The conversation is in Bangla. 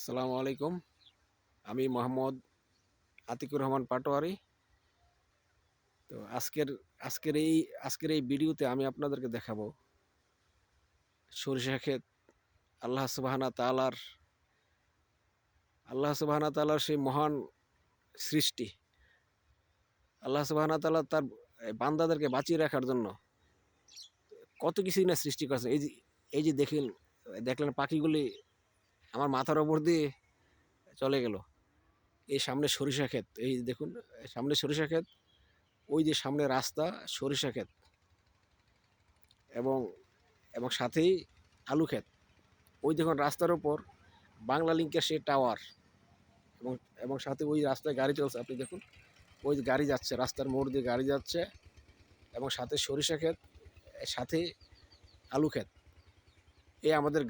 আসসালামু আলাইকুম। আমি মোহাম্মদ আতিকুর রহমান পাটোয়ারি। তো আজকের এই ভিডিওতে আমি আপনাদেরকে দেখাবো সরিষা ক্ষেত। আল্লাহ সুবহানাহু তাআলার সেই মহান সৃষ্টি। আল্লাহ সুবহানাহু তাআলা তার বান্দাদেরকে বাঁচিয়ে রাখার জন্য কত কিছুই না সৃষ্টি করেছেন। এই যে দেখলেন পাখিগুলি আমার মাথার ওপর দিয়ে চলে গেল। এই সামনে সরিষা ক্ষেত, এই দেখুন সামনে সরিষা ক্ষেত, ওই যে সামনে রাস্তা, সরিষা ক্ষেত এবং এবং সাথেই আলু ক্ষেত। ওই দেখুন রাস্তার ওপর বাংলা লিংকের সেই টাওয়ার এবং এবং সাথে ওই রাস্তায় গাড়ি চলছে। আপনি দেখুন ওই যে গাড়ি যাচ্ছে, রাস্তার মোড় দিয়ে গাড়ি যাচ্ছে এবং সাথে সরিষা ক্ষেত, সাথে আলু ক্ষেত। এই আমাদের